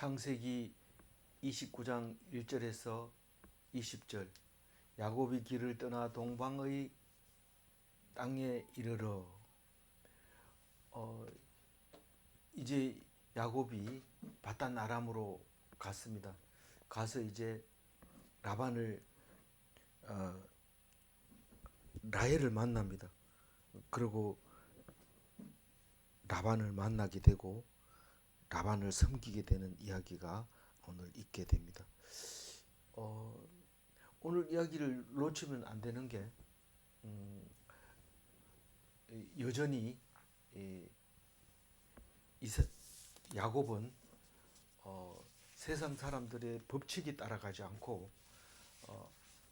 창세기 29장 1절에서 20절 야곱이 길을 떠나 동방의 땅에 이르러 이제 야곱이 바단 아람으로 갔습니다. 가서 이제 라반을 라헬을 만납니다. 그리고 라반을 만나게 되고 라반을 섬기게 되는 이야기가 오늘 있게 됩니다. 오늘 이야기를 놓치면 안 되는 게 여전히 야곱은 세상 사람들의 법칙이 따라가지 않고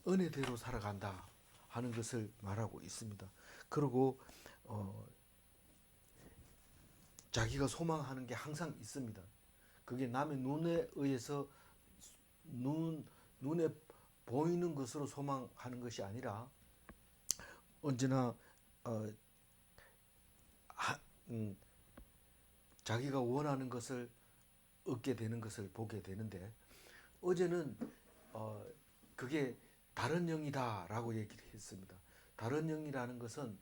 은혜대로 살아간다 하는 것을 말하고 있습니다. 그리고 자기가 소망하는 게 항상 있습니다. 그게 남의 눈에 의해서 눈에 보이는 것으로 소망하는 것이 아니라 언제나 자기가 원하는 것을 얻게 되는 것을 보게 되는데 어제는 그게 다른 영이다라고 얘기를 했습니다. 다른 영이라는 것은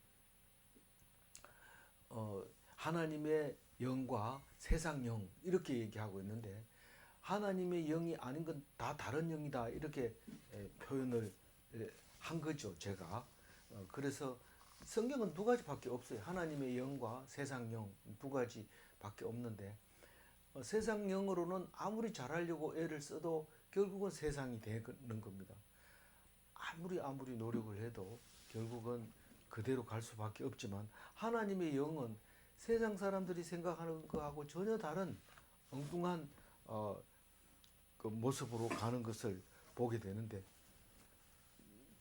하나님의 영과 세상 영 이렇게 얘기하고 있는데 하나님의 영이 아닌 건 다 다른 영이다 이렇게 표현을 한 거죠. 제가 그래서 성경은 두 가지밖에 없어요. 하나님의 영과 세상 영 두 가지밖에 없는데 세상 영으로는 아무리 잘하려고 애를 써도 결국은 세상이 되는 겁니다. 아무리 노력을 해도 결국은 그대로 갈 수밖에 없지만 하나님의 영은 세상 사람들이 생각하는 것하고 전혀 다른 엉뚱한 그 모습으로 가는 것을 보게 되는데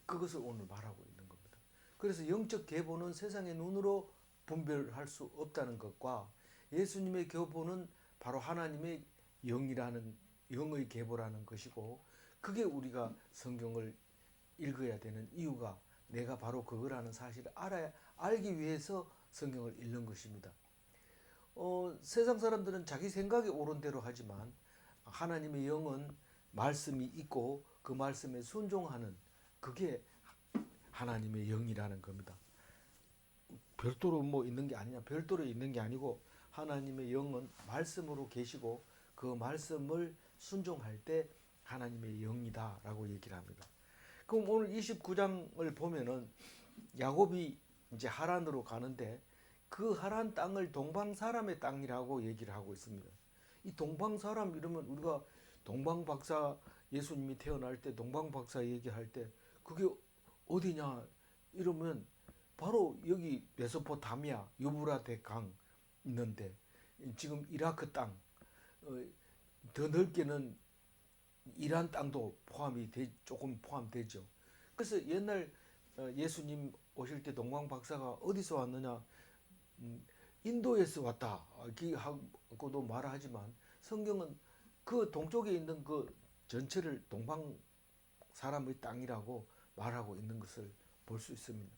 그것을 오늘 말하고 있는 겁니다. 그래서 영적 계보는 세상의 눈으로 분별할 수 없다는 것과 예수님의 계보는 바로 하나님의 영이라는 영의 계보라는 것이고 그게 우리가 성경을 읽어야 되는 이유가 내가 바로 그거라는 사실을 알기 위해서 성경을 읽는 것입니다. 세상 사람들은 자기 생각이 옳은 대로 하지만 하나님의 영은 말씀이 있고 그 말씀에 순종하는 그게 하나님의 영이라는 겁니다. 별도로 뭐 있는 게 아니냐, 별도로 있는 게 아니고 하나님의 영은 말씀으로 계시고 그 말씀을 순종할 때 하나님의 영이다라고 얘기를 합니다. 그럼 오늘 29장을 보면은 야곱이 이제 하란으로 가는데 그 하란 땅을 동방 사람의 땅이라고 얘기를 하고 있습니다. 이 동방 사람 이러면 우리가 동방 박사 예수님이 태어날 때 동방 박사 얘기할 때 그게 어디냐 이러면 바로 여기 메소포타미아 유브라데 강 있는데 지금 이라크 땅 더 넓게는 이란 땅도 조금 포함되죠. 그래서 옛날 예수님 오실 때 동방 박사가 어디서 왔느냐 인도에서 왔다 하고도 말하지만 성경은 그 동쪽에 있는 그 전체를 동방 사람의 땅이라고 말하고 있는 것을 볼 수 있습니다.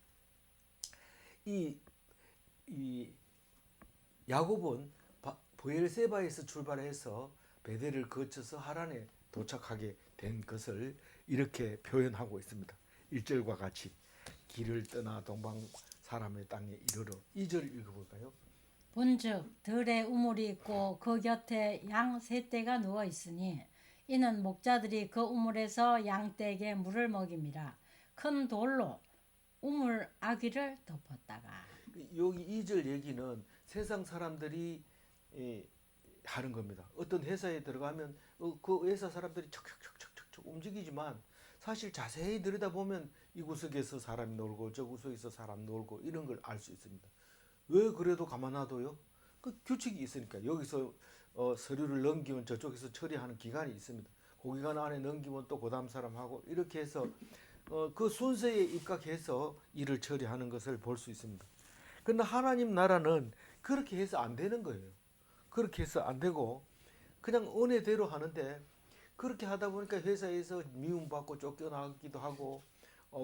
이 야곱은 브엘세바에서 출발해서 베델을 거쳐서 하란에 도착하게 된 것을 이렇게 표현하고 있습니다. 1절과 같이 길을 떠나 동방 사람의 땅에 이르러 2절 읽어볼까요? 본즉 들에 우물이 있고 그 곁에 양 세 떼가 누워 있으니 이는 목자들이 그 우물에서 양떼에게 물을 먹임이라. 큰 돌로 우물 아귀를 덮었다가 여기 2절 얘기는 세상 사람들이 하는 겁니다. 어떤 회사에 들어가면 그 회사 사람들이 척척척척척 움직이지만 사실 자세히 들여다보면 이 구석에서 사람이 놀고 저 구석에서 사람 놀고 이런 걸 알 수 있습니다. 왜 그래도 가만 놔둬요? 그 규칙이 있으니까 여기서 서류를 넘기면 저쪽에서 처리하는 기간이 있습니다. 그 기간 안에 넘기면 또 그 다음 사람하고 이렇게 해서 그 순서에 입각해서 일을 처리하는 것을 볼 수 있습니다. 그런데 하나님 나라는 그렇게 해서 안 되는 거예요. 그렇게 해서 안 되고 그냥 은혜대로 하는데 그렇게 하다 보니까 회사에서 미움받고 쫓겨나기도 하고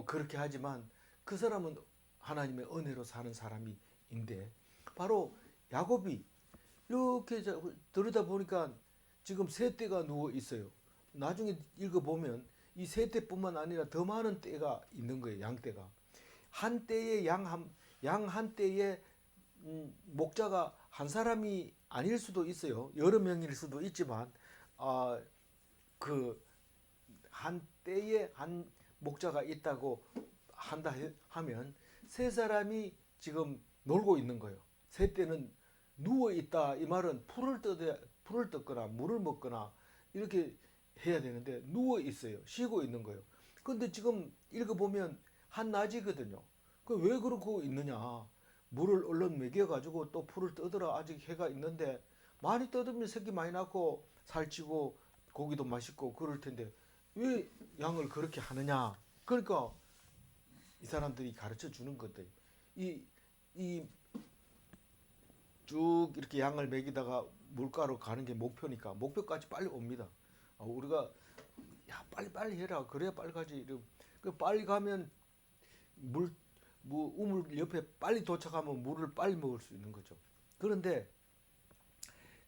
그렇게 하지만 그 사람은 하나님의 은혜로 사는 사람인데 바로 야곱이 이렇게 들여다 보니까 지금 세 떼가 누워 있어요. 나중에 읽어보면 이 세 떼뿐만 아니라 더 많은 떼가 있는 거예요. 양떼가. 한 떼에 양 한 떼에 목자가 한 사람이 아닐 수도 있어요. 여러 명일 수도 있지만 그 한 떼에 한 목자가 있다고 한다 하면 세 사람이 지금 놀고 있는 거예요. 세 떼는 누워 있다 이 말은 풀을 뜯거나 물을 먹거나 이렇게 해야 되는데 누워 있어요. 쉬고 있는 거예요. 근데 지금 읽어보면 한낮이거든요. 그 왜 그러고 있느냐? 물을 얼른 먹여가지고 또 풀을 뜯으라. 아직 해가 있는데 많이 뜯으면 새끼 많이 낳고 살찌고 고기도 맛있고 그럴 텐데 왜 양을 그렇게 하느냐? 그러니까 이 사람들이 가르쳐 주는 것들 이 쭉 이렇게 양을 먹이다가 물가로 가는 게 목표니까 목표까지 빨리 옵니다. 우리가 야 빨리 해라 그래야 빨리 가지. 그 빨리 가면 우물 옆에 빨리 도착하면 물을 빨리 먹을 수 있는 거죠. 그런데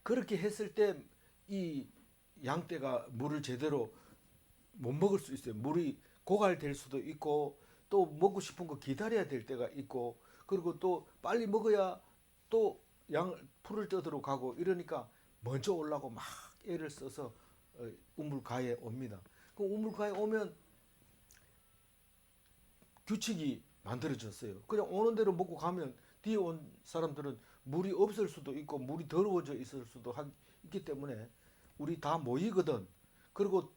그렇게 했을 때 이 양떼가 물을 제대로 못 먹을 수 있어요. 물이 고갈될 수도 있고 또 먹고 싶은 거 기다려야 될 때가 있고 그리고 또 빨리 먹어야 또 풀을 뜯으러 가고 이러니까 먼저 오려고 막 애를 써서 우물가에 옵니다. 그 우물가에 오면 규칙이 만들어졌어요. 그냥 오는 대로 먹고 가면 뒤에 온 사람들은 물이 없을 수도 있고 물이 더러워져 있을 수도 있기 때문에 우리 다 모이거든. 그리고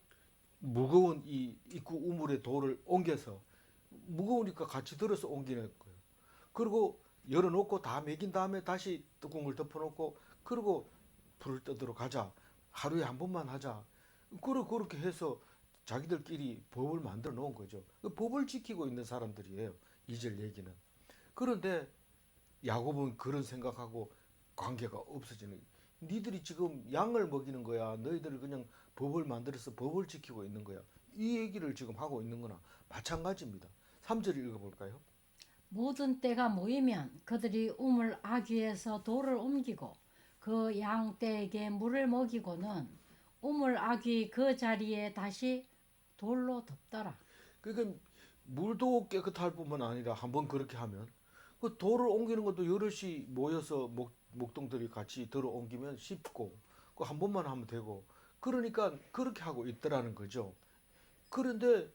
무거운 이 입구 우물의 돌을 옮겨서 무거우니까 같이 들어서 옮기는 거예요. 그리고 열어놓고 다 먹인 다음에 다시 뚜껑을 덮어놓고 그리고 불을 뜯으러 가자. 하루에 한 번만 하자. 그렇게 해서 자기들끼리 법을 만들어 놓은 거죠. 그 법을 지키고 있는 사람들이에요. 2절 얘기는. 그런데 야곱은 그런 생각하고 관계가 없어지는 거예요. 니들이 지금 양을 먹이는 거야. 너희들 그냥 법을 만들어서 법을 지키고 있는 거야. 이 얘기를 지금 하고 있는 거나 마찬가지입니다. 3절 읽어볼까요? 모든 떼가 모이면 그들이 우물 아귀에서 돌을 옮기고 그 양떼에게 물을 먹이고는 우물 아귀 그 자리에 다시 돌로 덮더라. 그러니까 물도 깨끗할 뿐만 아니라 한번 그렇게 하면 그 돌을 옮기는 것도 여럿이 모여서 목동들이 같이 들어 옮기면 쉽고 그 한 번만 하면 되고 그러니까 그렇게 하고 있더라는 거죠. 그런데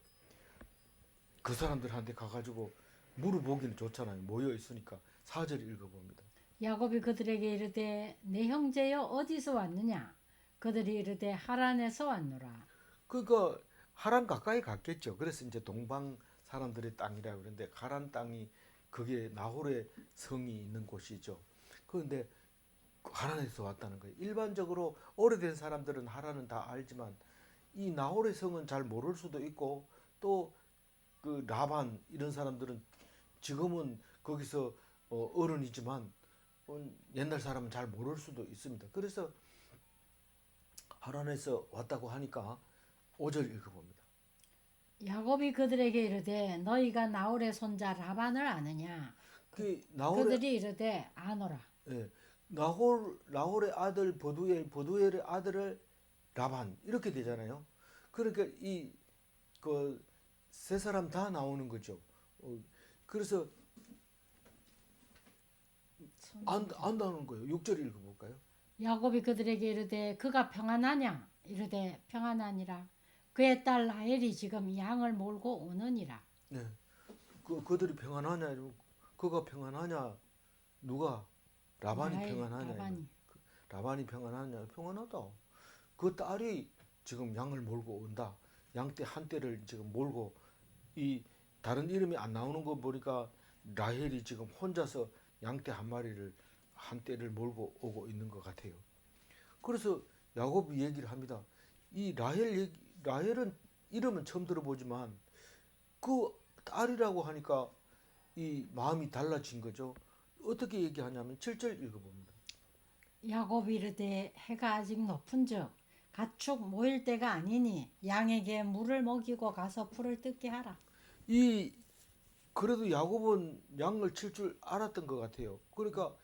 그 사람들한테 가가지고 물어보기는 좋잖아요. 모여 있으니까 4절 읽어봅니다. 야곱이 그들에게 이르되 내 형제여 어디서 왔느냐? 그들이 이르되 하란에서 왔노라. 그러니까 하란 가까이 갔겠죠. 그래서 이제 동방 사람들의 땅이라 그러는데 하란 땅이 그게 나홀의 성이 있는 곳이죠. 그런데 하란에서 왔다는 거예요. 일반적으로 오래된 사람들은 하란은 다 알지만 이 나홀의 성은 잘 모를 수도 있고 또 그 라반 이런 사람들은 지금은 거기서 어른이지만 옛날 사람은 잘 모를 수도 있습니다. 그래서 하란에서 왔다고 하니까 5절 읽어봅니다. 야곱이 그들에게 이르되 너희가 나홀의 손자 라반을 아느냐? 그들이 이르되 아노라. 예, 나홀의 아들 버두엘의 아들을 라반 이렇게 되잖아요. 그러니까 이 그 세 사람 다 나오는 거죠. 그래서 안다는 거예요. 6절 읽어볼까요? 야곱이 그들에게 이르되 그가 평안하냐? 이르되 평안하니라. 그의 딸 라헬이 지금 양을 몰고 오느니라. 네, 그들이 평안하냐? 이러면 그가 평안하냐? 누가? 라반이 라헬, 평안하냐? 라반이. 라반이 평안하냐? 평안하다. 그 딸이 지금 양을 몰고 온다. 양떼 한 떼를 지금 몰고 이 다른 이름이 안 나오는 거 보니까 라헬이 지금 혼자서 양떼 한 떼를 몰고 오고 있는 것 같아요. 그래서 야곱이 얘기를 합니다. 이 라헬은 이름은 처음 들어보지만 그 딸이라고 하니까 이 마음이 달라진 거죠. 어떻게 얘기하냐면 7절 읽어봅니다. 야곱이 이르되 해가 아직 높은즉 가축 모일 때가 아니니 양에게 물을 먹이고 가서 풀을 뜯게 하라. 그래도 야곱은 양을 칠 줄 알았던 것 같아요. 그러니까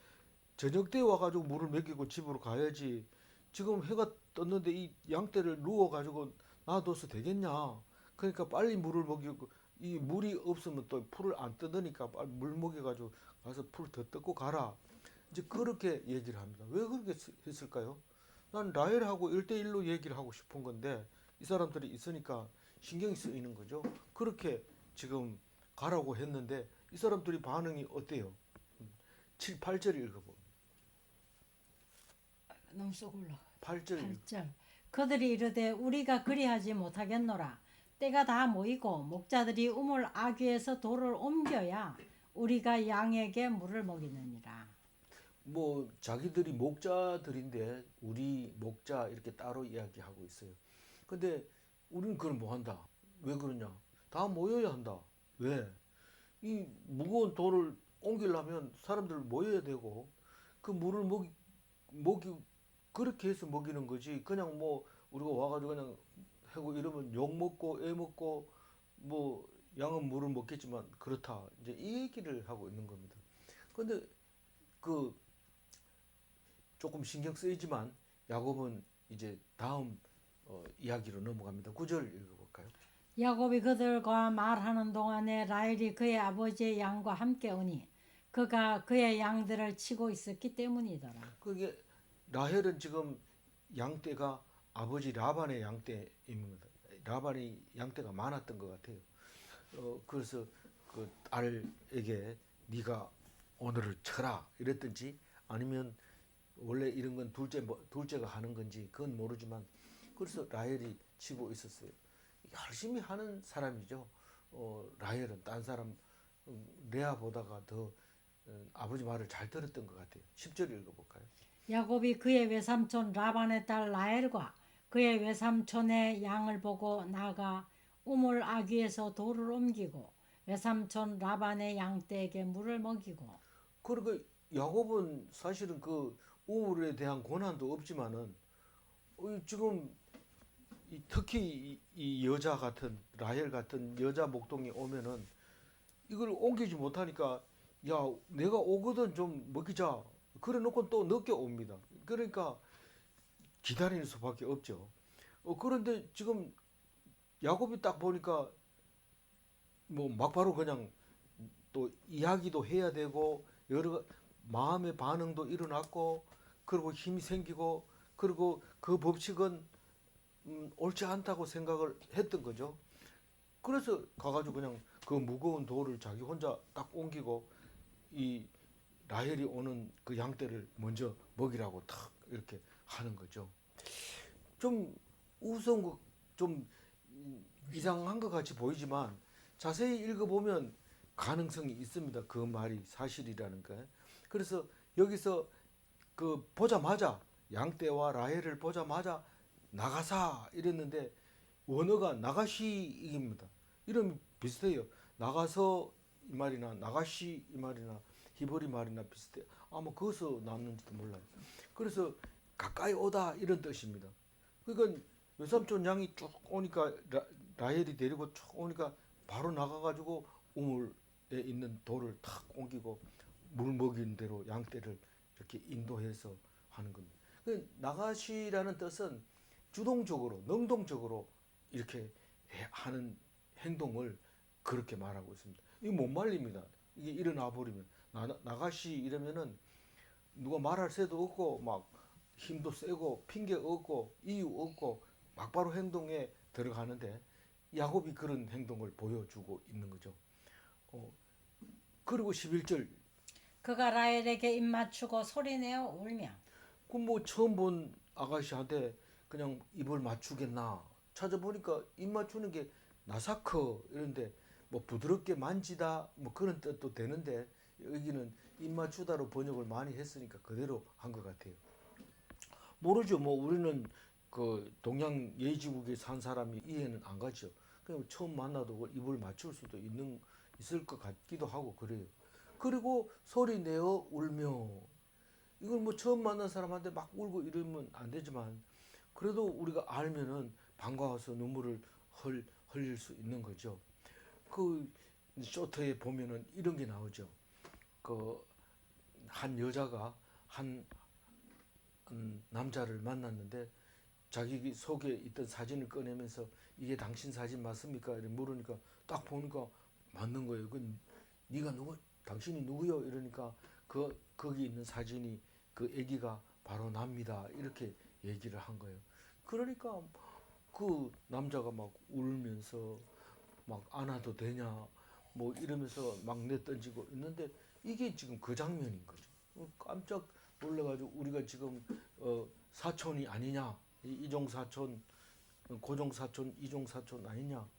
저녁 때 와가지고 물을 먹이고 집으로 가야지 지금 해가 떴는데 이 양떼를 누워가지고 놔둬서 되겠냐? 그러니까 빨리 물을 먹이고 이 물이 없으면 또 풀을 안 뜯으니까 빨리 물 먹여가지고 가서 풀 더 뜯고 가라. 이제 그렇게 얘기를 합니다. 왜 그렇게 했을까요? 난 라헬하고 1대1로 얘기를 하고 싶은 건데 이 사람들이 있으니까 신경이 쓰이는 거죠. 그렇게 지금 가라고 했는데 이 사람들이 반응이 어때요? 7, 8절 읽어보. 너무 쏙 올라가. 8절 읽어. 8절. 그들이 이르되 우리가 그리하지 못하겠노라. 때가 다 모이고 목자들이 우물 아귀에서 돌을 옮겨야 우리가 양에게 물을 먹이느니라. 뭐 자기들이 목자들인데 우리 목자 이렇게 따로 이야기하고 있어요. 근데 우리는 그걸 뭐 한다? 왜 그러냐? 다 모여야 한다. 왜? 이 무거운 돌을 옮기려면 사람들 모여야 되고 그 물을 먹이 그렇게 해서 먹이는 거지. 그냥 뭐 우리가 와가지고 그냥 하고 이러면 욕 먹고 애 먹고 뭐 양은 물을 먹겠지만 그렇다. 이제 이 얘기를 하고 있는 겁니다. 근데 그 조금 신경 쓰이지만 야곱은 이제 다음 이야기로 넘어갑니다. 9절 읽어볼까요? 야곱이 그들과 말하는 동안에 라헬이 그의 아버지의 양과 함께 오니 그가 그의 양들을 치고 있었기 때문이더라. 그게 라헬은 지금 양떼가 아버지 라반의 양떼입니다. 라반이 양떼가 많았던 것 같아요. 그래서 그 딸에게 네가 오늘을 쳐라 이랬든지 아니면 원래 이런 건 둘째가 하는 건지 그건 모르지만 그래서 라헬이 치고 있었어요. 열심히 하는 사람이죠. 라헬은 딴 사람 레아보다가 더 아버지 말을 잘 들었던 것 같아요. 10절 읽어볼까요? 야곱이 그의 외삼촌 라반의 딸 라헬과 그의 외삼촌의 양을 보고 나가 우물 아귀에서 돌을 옮기고 외삼촌 라반의 양떼에게 물을 먹이고. 그리고 야곱은 사실은 그 우물에 대한 권한도 없지만은 지금 특히 이 여자 같은 라헬 같은 여자 목동이 오면은 이걸 옮기지 못하니까 야 내가 오거든 좀 먹이자 그래 놓고 또 늦게 옵니다. 그러니까 기다리는 수밖에 없죠. 그런데 지금 야곱이 딱 보니까 뭐 막바로 그냥 또 이야기도 해야 되고 여러 마음의 반응도 일어났고 그리고 힘이 생기고 그리고 그 법칙은 옳지 않다고 생각을 했던 거죠. 그래서 가가지고 그냥 그 무거운 돌을 자기 혼자 딱 옮기고 이 라헬이 오는 그 양떼를 먼저 먹이라고 탁 이렇게 하는 거죠. 좀 우스운 거, 좀 이상한 것 같이 보이지만 자세히 읽어보면 가능성이 있습니다. 그 말이 사실이라는 거. 그래서 여기서 그 보자마자 양떼와 라헬을 보자마자 나가사 이랬는데 원어가 나가시입니다. 이름이 비슷해요. 나가서 이 말이나 나가시 이 말이나 히브리 말이나 비슷해요. 아마 거기서 나왔는지도 몰라요. 그래서 가까이 오다 이런 뜻입니다. 그러니까 외삼촌 양이 쭉 오니까 라헬이 데리고 쭉 오니까 바로 나가가지고 우물에 있는 돌을 탁 옮기고 물 먹이는 대로 양떼를 이렇게 인도해서 하는 겁니다. 그 나가시라는 뜻은 주동적으로, 능동적으로 이렇게 하는 행동을 그렇게 말하고 있습니다. 이거 못 말립니다. 이게 일어나 버리면 나가시 이러면은 누가 말할 새도 없고 막 힘도 세고 핑계 없고 이유 없고 막바로 행동에 들어가는데 야곱이 그런 행동을 보여주고 있는 거죠. 그리고 11절 그가 라헬에게 입 맞추고 소리내어 울며. 그 뭐 처음 본 아가씨한테 그냥 입을 맞추겠나 찾아보니까 입 맞추는 게 나사커 이런데 뭐 부드럽게 만지다 뭐 그런 뜻도 되는데 여기는 입 맞추다로 번역을 많이 했으니까 그대로 한 것 같아요. 모르죠. 뭐 우리는 그 동양 예지국에 산 사람이 이해는 안 가죠. 그냥 처음 만나도 입을 맞출 수도 있을 것 같기도 하고 그래요. 그리고 소리 내어 울며 이걸 뭐 처음 만난 사람한테 막 울고 이러면 안 되지만 그래도 우리가 알면은 반가워서 눈물을 흘릴 수 있는 거죠. 그 쇼트에 보면은 이런 게 나오죠. 그 한 여자가 한 남자를 만났는데 자기 속에 있던 사진을 꺼내면서 이게 당신 사진 맞습니까? 이렇게 물으니까 딱 보니까 맞는 거예요. 그 네가 누구? 당신이 누구요? 이러니까 거기 있는 사진이 그 아기가 바로 납니다. 이렇게 얘기를 한 거예요. 그러니까 그 남자가 막 울면서 막 안아도 되냐 뭐 이러면서 막 내던지고 있는데 이게 지금 그 장면인 거죠. 깜짝 놀래가지고 우리가 지금 사촌이 아니냐 이종 사촌, 고종 사촌, 이종 사촌 아니냐.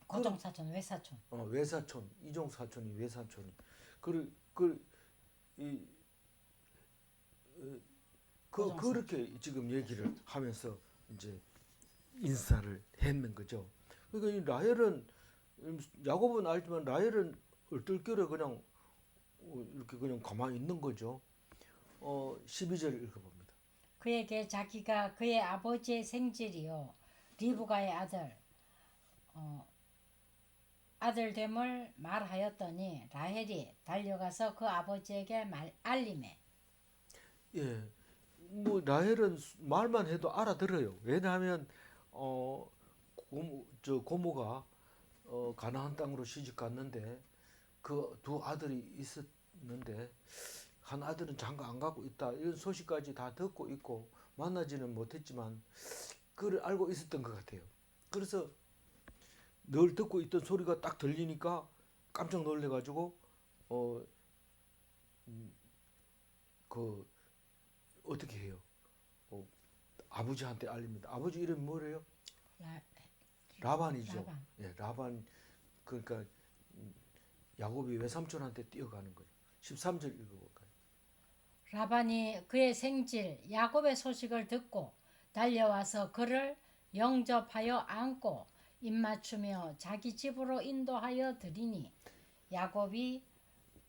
고종 사촌, 외사촌. 외사촌, 이종 사촌이 외사촌이. 이, 그렇게 지금 얘기를 하면서 이제 인사를 했는 거죠. 그러니까 이 라헬은 야곱은 알지만 라헬은 얼떨결에 그냥 이렇게 그냥 가만히 있는 거죠. 12절 읽어봅니다. 그에게 자기가 그의 아버지의 생질이요 리브가의 아들됨을 말하였더니 라헬이 달려가서 그 아버지에게 알림해. 예, 뭐 라헬은 말만 해도 알아들어요. 왜냐하면 고모가 가나안 땅으로 시집 갔는데 그 두 아들이 있었는데 한 아들은 장가 안 가고 있다 이런 소식까지 다 듣고 있고 만나지는 못했지만 그걸 알고 있었던 것 같아요. 그래서 늘 듣고 있던 소리가 딱 들리니까 깜짝 놀래가지고 그 어떻게 해요? 아버지한테 알립니다. 아버지 이름이 뭐래요? 라반이죠. 라반. 예, 라반. 그러니까 야곱이 외삼촌한테 뛰어가는 거예요. 13절 읽어볼까요? 라반이 그의 생질 야곱의 소식을 듣고 달려와서 그를 영접하여 안고 입맞추며 자기 집으로 인도하여 드리니 야곱이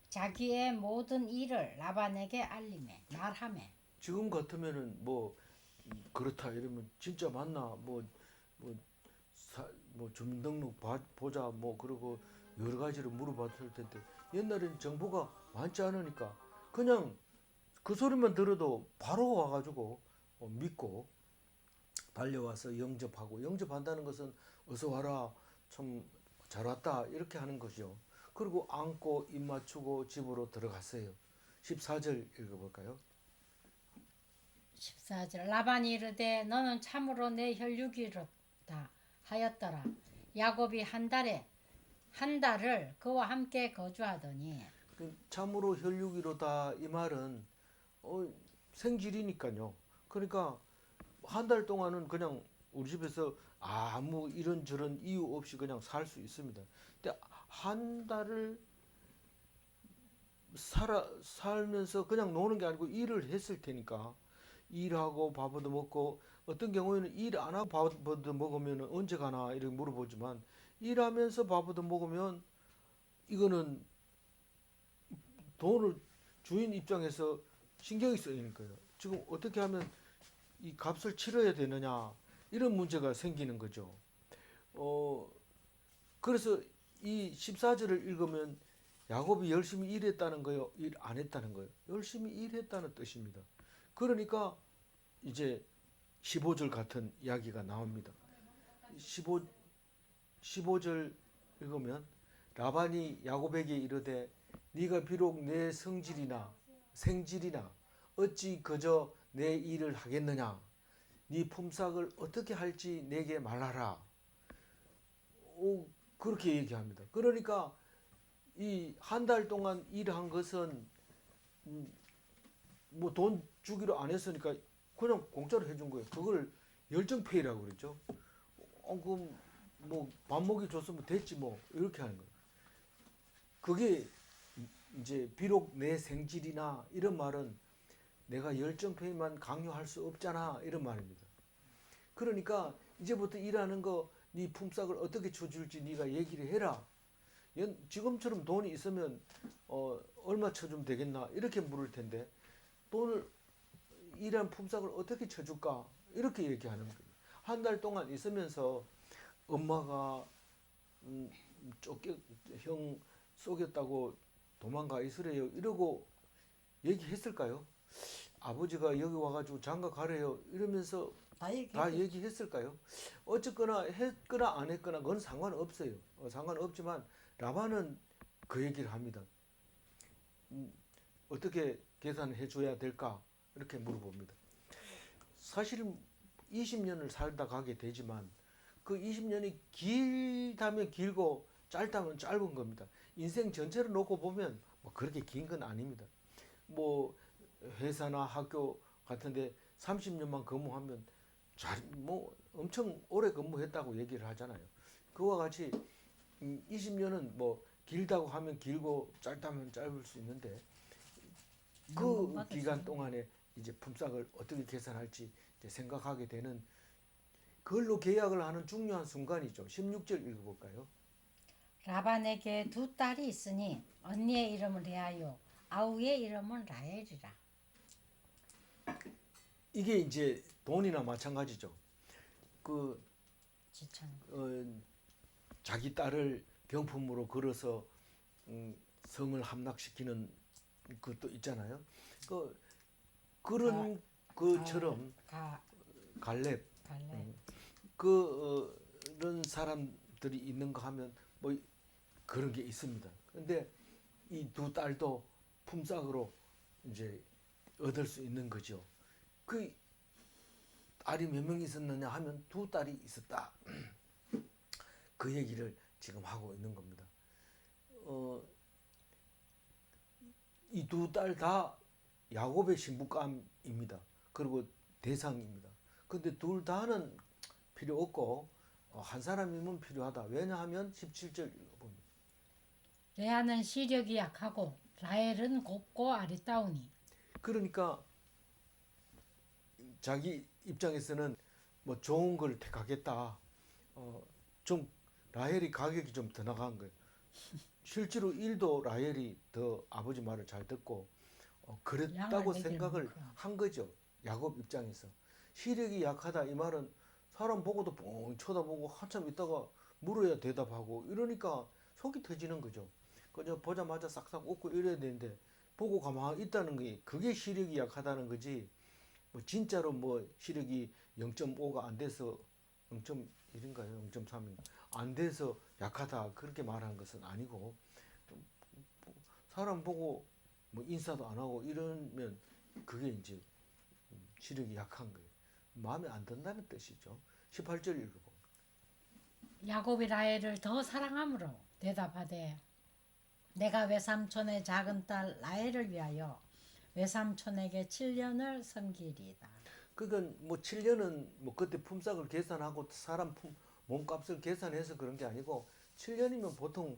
자기의 모든 일을 라반에게 말하매. 지금 같으면은 뭐 그렇다 이러면 진짜 맞나 뭐 주민등록 보자 뭐 그러고 여러 가지로 물어봤을 텐데 옛날엔 정보가 많지 않으니까 그냥 그 소리만 들어도 바로 와가지고 믿고 달려와서 영접한다는 것은 어서 와라 참 잘 왔다 이렇게 하는 것이요. 그리고 안고 입 맞추고 집으로 들어갔어요. 14절 읽어볼까요? 14절 라반이 이르되 너는 참으로 내 혈육이로다 하였더라. 야곱이 한 달을 그와 함께 거주하더니. 참으로 혈육이로다 이 말은 생질이니까요. 그러니까 한 달 동안은 그냥 우리 집에서 아무 이런저런 이유 없이 그냥 살 수 있습니다. 근데 한 달을 살면서 그냥 노는 게 아니고 일을 했을 테니까 일하고 밥 얻어 먹고 어떤 경우에는 일 안 하고 밥 얻어 먹으면 언제 가나 이렇게 물어보지만 일하면서 밥 얻어 먹으면 이거는 돈을 주인 입장에서 신경이 쓰이는 거예요. 지금 어떻게 하면 이 값을 치러야 되느냐 이런 문제가 생기는 거죠. 그래서 이 14절을 읽으면 야곱이 열심히 일했다는 거예요? 일 안 했다는 거예요? 열심히 일했다는 뜻입니다. 그러니까 이제 15절 같은 이야기가 나옵니다. 15절 읽으면 라반이 야곱에게 이르되 네가 비록 내 생질이나 어찌 그저 내 일을 하겠느냐 네 품삯을 어떻게 할지 내게 말하라. 그렇게 얘기합니다. 그러니까 이 한 달 동안 일한 것은 뭐 돈 주기로 안 했으니까 그냥 공짜로 해준 거예요. 그걸 열정페이라고 그랬죠. 그럼 뭐 밥 먹이 줬으면 됐지 뭐 이렇게 하는 거예요. 그게 이제 비록 내 생질이나 이런 말은 내가 열정페이만 강요할 수 없잖아 이런 말입니다. 그러니까 이제부터 일하는 거 네 품삯을 어떻게 쳐줄지 네가 얘기를 해라. 지금처럼 돈이 있으면 얼마 쳐주면 되겠나 이렇게 물을 텐데 돈을 일한 품삯을 어떻게 쳐줄까 이렇게 얘기하는 거예요. 한 달 동안 있으면서 엄마가 형 속였다고 도망가 있으래요 이러고 얘기했을까요? 아버지가 여기 와가지고 장가 가래요 이러면서 다 얘기했을까요? 어쨌거나 했거나 안 했거나 그건 상관없어요. 상관없지만 라반은 그 얘기를 합니다. 어떻게 계산해 줘야 될까? 이렇게 물어봅니다. 사실은 20년을 살다 가게 되지만 그 20년이 길다면 길고 짧다면 짧은 겁니다. 인생 전체를 놓고 보면 뭐 그렇게 긴 건 아닙니다. 뭐 회사나 학교 같은데 30년만 근무하면 뭐 엄청 오래 근무했다고 얘기를 하잖아요. 그와 같이 20년은 뭐 길다고 하면 길고 짧다면 짧을 수 있는데 그 기간 동안에 이제 품삯을 어떻게 계산할지 이제 생각하게 되는 그걸로 계약을 하는 중요한 순간이죠. 16절 읽어볼까요? 라반에게 두 딸이 있으니 언니의 이름을 레아요 아우의 이름은 라헬이라. 이게 이제 돈이나 마찬가지죠. 그 지천. 자기 딸을 병품으로 걸어서 성을 함락시키는 것도 있잖아요. 그런 것처럼 갈렙 그런 사람들이 있는가 하면 뭐 그런 게 있습니다. 근데 이 두 딸도 품삯으로 이제 얻을 수 있는 거죠. 그 딸이 몇 명 있었느냐 하면 두 딸이 있었다. 그 얘기를 지금 하고 있는 겁니다. 이 두 딸 다 야곱의 신부감입니다. 그리고 대상입니다. 근데 둘 다는 필요 없고 한 사람이면 필요하다. 왜냐하면 17절 읽어봅니다. 레아는 시력이 약하고 라헬은 곱고 아리따우니. 그러니까 자기 입장에서는 뭐 좋은 걸 택하겠다. 좀 라헬이 가격이 좀 더 나간 거예요. 실제로 일도 라헬이 더 아버지 말을 잘 듣고 그랬다고 생각을 한 거죠. 야곱 입장에서. 시력이 약하다 이 말은 사람 보고도 뻥 쳐다보고 한참 있다가 물어야 대답하고 이러니까 속이 터지는 거죠. 그저 보자마자 싹싹 웃고 이래야 되는데 보고 가만히 있다는 게 그게 시력이 약하다는 거지. 뭐 진짜로 뭐 시력이 0.5가 안 돼서 0.1인가요? 0.3인가? 안 돼서 약하다 그렇게 말하는 것은 아니고 좀 사람 보고 뭐 인사도 안 하고 이러면 그게 이제 시력이 약한 거예요. 마음에 안 든다는 뜻이죠. 18절 읽어보. 야곱이 라헬을 더 사랑함으로 대답하되 내가 외삼촌의 작은 딸 라헬을 위하여 외삼촌에게 7년을 섬기리이다. 그건 뭐 7년은 뭐 그때 품삯을 계산하고 사람 몸값을 계산해서 그런 게 아니고 7년이면 보통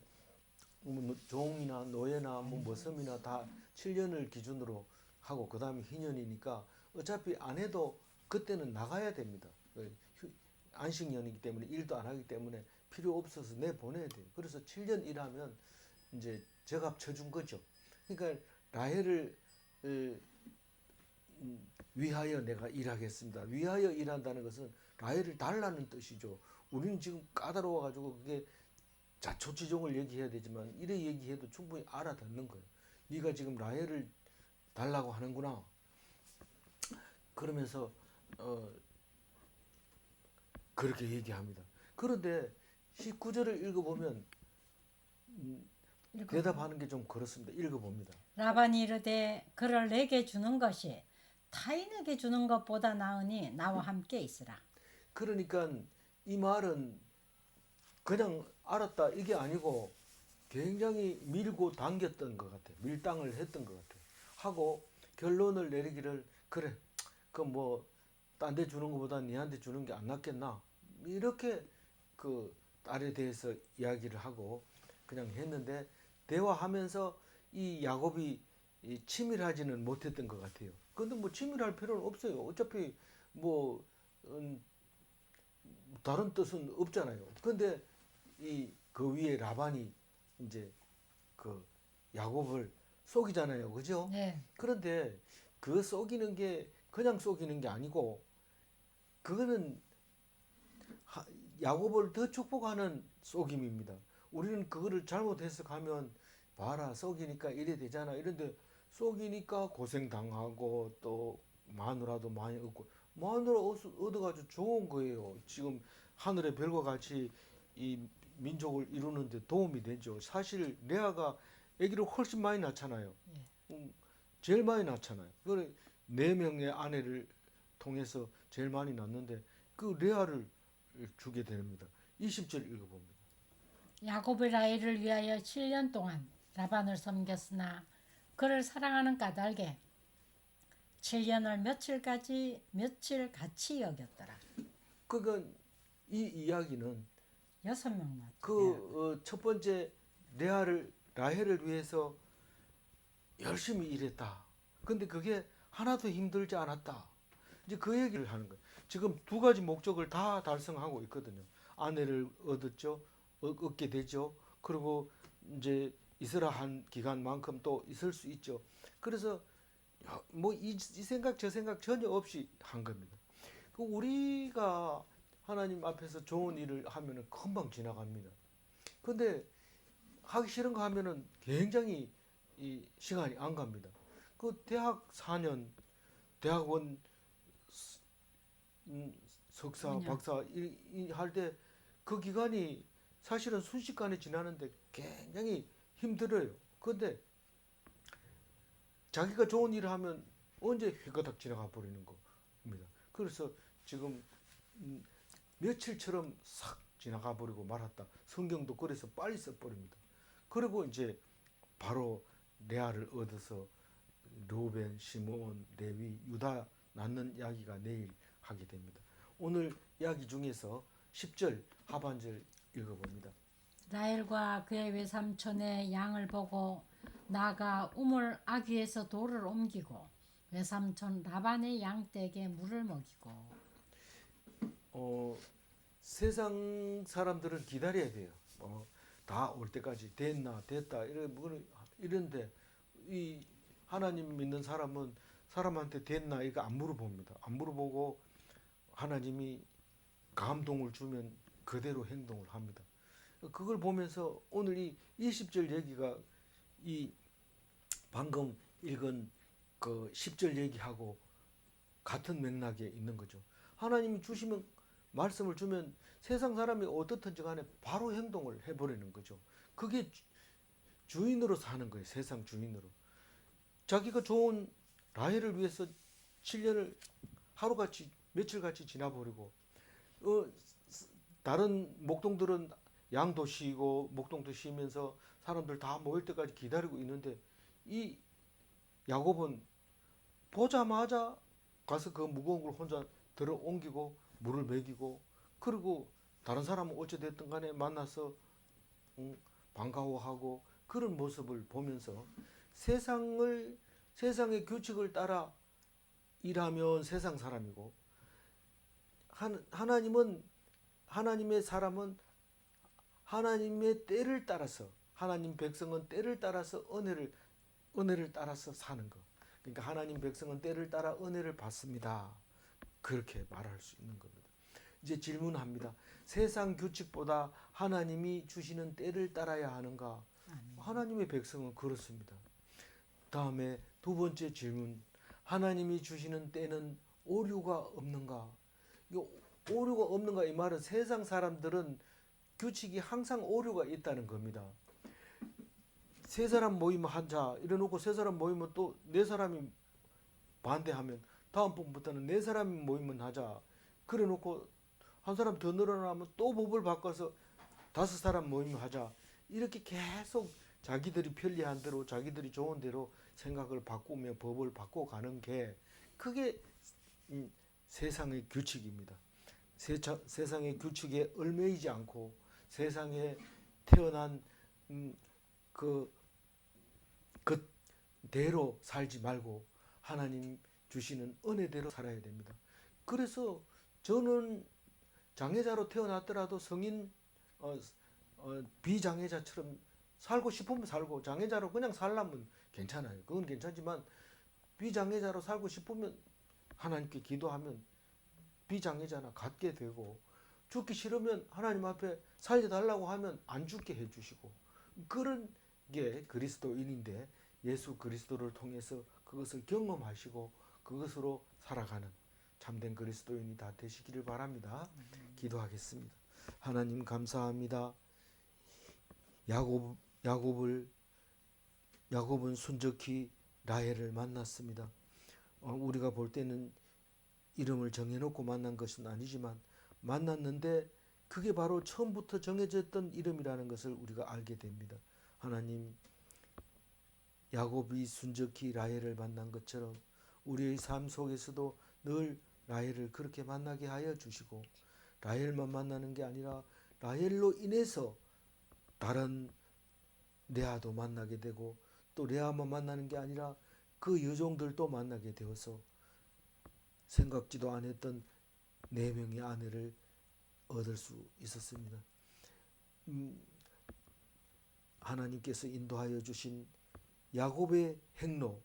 뭐 종이나 노예나 뭐 머슴이나 다 7년을 기준으로 하고 그 다음에 희년이니까 어차피 안 해도 그때는 나가야 됩니다. 안식년이기 때문에 일도 안 하기 때문에 필요 없어서 내보내야 돼요. 그래서 7년 일하면 이제 제값 쳐준 거죠. 그러니까 라헬을 위하여 내가 일하겠습니다. 위하여 일한다는 것은 라헬을 달라는 뜻이죠. 우리는 지금 까다로워가지고 그게 자초지종을 얘기해야 되지만 이래 얘기해도 충분히 알아듣는 거예요. 네가 지금 라헬을 달라고 하는구나. 그러면서 그렇게 얘기합니다. 그런데 19절을 읽어보면 대답하는 게 좀 그렇습니다. 읽어봅니다. 라반이 이르되 그를 내게 주는 것이 타인에게 주는 것보다 나으니 나와 함께 있으라. 그러니까 이 말은 그냥 알았다 이게 아니고 굉장히 밀고 당겼던 것 같아요. 밀당을 했던 것 같아요. 하고 결론을 내리기를 그래 그 뭐 딴 데 주는 것보다 니한테 주는 게 안 낫겠나 이렇게 그 딸에 대해서 이야기를 하고 그냥 했는데 대화하면서 이 야곱이 치밀하지는 못했던 것 같아요. 근데 뭐 치밀할 필요는 없어요. 어차피 뭐 다른 뜻은 없잖아요. 근데 이 그 위에 라반이 이제 그 야곱을 속이잖아요. 그죠? 네. 그런데 그 속이는 게 그냥 속이는 게 아니고 그거는 야곱을 더 축복하는 속임입니다. 우리는 그거를 잘못 해석하면 봐라 속이니까 이래 되잖아. 이런데 속이니까 고생 당하고 또 마누라도 많이 얻고 마누라 얻어가지고 좋은 거예요. 지금 하늘의 별과 같이 이 민족을 이루는데 도움이 되죠. 사실 레아가 아기를 훨씬 많이 낳잖아요. 예. 제일 많이 낳잖아요. 그래 네 명의 아내를 통해서 제일 많이 낳는데 그 레아를 주게 됩니다. 20절 읽어봅니다. 야곱이 라헬을 위하여 7년 동안 라반을 섬겼으나 그를 사랑하는 까닭에 7년을 며칠 같이 여겼더라. 그러니까 이 이야기는 6명 낳았죠. 그 첫 번째 라헬을 위해서 열심히 일했다. 근데 그게 하나도 힘들지 않았다. 이제 그 얘기를 하는 거예요. 지금 두 가지 목적을 다 달성하고 있거든요. 아내를 얻게 되죠. 그리고 이제 있으라 한 기간만큼 또 있을 수 있죠. 그래서 뭐 이 생각 저 생각 전혀 없이 한 겁니다. 그 우리가 하나님 앞에서 좋은 일을 하면은 금방 지나갑니다. 근데 하기 싫은 거 하면은 굉장히 이 시간이 안 갑니다. 그 대학 4년, 대학원 석사, 2년. 박사 할 때 그 기간이 사실은 순식간에 지나는데 굉장히 힘들어요. 근데 자기가 좋은 일을 하면 언제 휘가닥 지나가 버리는 겁니다. 그래서 지금 며칠처럼 싹 지나가 버리고 말았다. 성경도 그래서 빨리 써버립니다. 그리고 이제 바로 레아를 얻어서 르우벤, 시므온, 레위, 유다 낳는 이야기가 내일 하게 됩니다. 오늘 이야기 중에서 10절 하반절 읽어봅니다. 라헬과 그의 외삼촌의 양을 보고 나가 우물 아귀에서 돌을 옮기고 외삼촌 라반의 양떼에게 물을 먹이고. 세상 사람들은 기다려야 돼요. 다 올 때까지 됐다 이런데 이 하나님 믿는 사람은 사람한테 됐나 이거 안 물어봅니다. 안 물어보고 하나님이 감동을 주면 그대로 행동을 합니다. 그걸 보면서 오늘 이 20절 얘기가 이 방금 읽은 그 10절 얘기하고 같은 맥락에 있는 거죠. 하나님이 주시면 말씀을 주면 세상 사람이 어떻든지 간에 바로 행동을 해버리는 거죠. 그게 주인으로 사는 거예요. 세상 주인으로. 자기가 좋은 라헬을 위해서 7년을 하루같이 며칠같이 지나버리고 다른 목동들은 양도 쉬고 목동도 쉬면서 사람들 다 모일 때까지 기다리고 있는데 이 야곱은 보자마자 가서 그 무거운 걸 혼자 들어 옮기고 물을 먹이고 그리고 다른 사람은 어찌됐든 간에 만나서 반가워하고 그런 모습을 보면서 세상의 규칙을 따라 일하면 세상 사람이고 하나님의 사람은 하나님의 때를 따라서 하나님 백성은 때를 따라서 은혜를 따라서 사는 것. 그러니까 하나님 백성은 때를 따라 은혜를 받습니다. 그렇게 말할 수 있는 겁니다. 이제 질문합니다. 세상 규칙보다 하나님이 주시는 때를 따라야 하는가? 하나님의 백성은 그렇습니다. 다음에 두 번째 질문. 하나님이 주시는 때는 오류가 없는가? 오류가 없는가 이 말은 세상 사람들은 규칙이 항상 오류가 있다는 겁니다. 세 사람 모이면 하자 이래놓고 세 사람 모이면 또 네 사람이 반대하면 다음번부터는 네 사람이 모이면 하자 그래놓고 한 사람 더 늘어나면 또 법을 바꿔서 5사람 모이면 하자 이렇게 계속 자기들이 편리한 대로 자기들이 좋은 대로 생각을 바꾸며 법을 바꿔가는 게 그게 세상의 규칙입니다. 세상의 규칙에 얽매이지 않고 세상에 태어난 그대로 살지 말고 하나님 주시는 은혜대로 살아야 됩니다. 그래서 저는 장애자로 태어났더라도 성인 비장애자처럼 살고 싶으면 살고 장애자로 그냥 살려면 괜찮아요. 그건 괜찮지만 비장애자로 살고 싶으면 하나님께 기도하면 비장애자나 갖게 되고 죽기 싫으면 하나님 앞에 살려달라고 하면 안 죽게 해주시고 그런 게 그리스도인인데 예수 그리스도를 통해서 그것을 경험하시고 그것으로 살아가는 참된 그리스도인이 다 되시기를 바랍니다. 기도하겠습니다. 하나님 감사합니다. 야곱은 순적히 라헬을 만났습니다. 우리가 볼 때는 이름을 정해놓고 만난 것은 아니지만 만났는데 그게 바로 처음부터 정해졌던 이름이라는 것을 우리가 알게 됩니다. 하나님, 야곱이 순적히 라헬을 만난 것처럼 우리의 삶 속에서도 늘 라헬을 그렇게 만나게 하여 주시고, 라헬만 만나는 게 아니라 라헬로 인해서 다른 레아도 만나게 되고, 또 레아만 만나는 게 아니라 그 여종들도 만나게 되어서 생각지도 않았던 4명의 아내를 얻을 수 있었습니다. 하나님께서 인도하여 주신 야곱의 행로,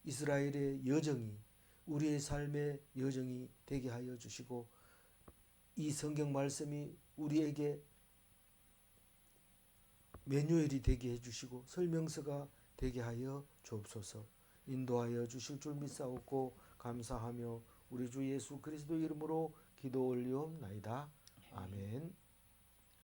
이스라엘의 여정이 우리의 삶의 여정이 되게 하여 주시고, 이 성경 말씀이 우리에게 매뉴얼이 되게 해주시고 설명서가 되게 하여 주옵소서. 인도하여 주실 줄 믿사옵고 감사하며 우리 주 예수 그리스도 이름으로 기도 올리옵나이다. 아멘.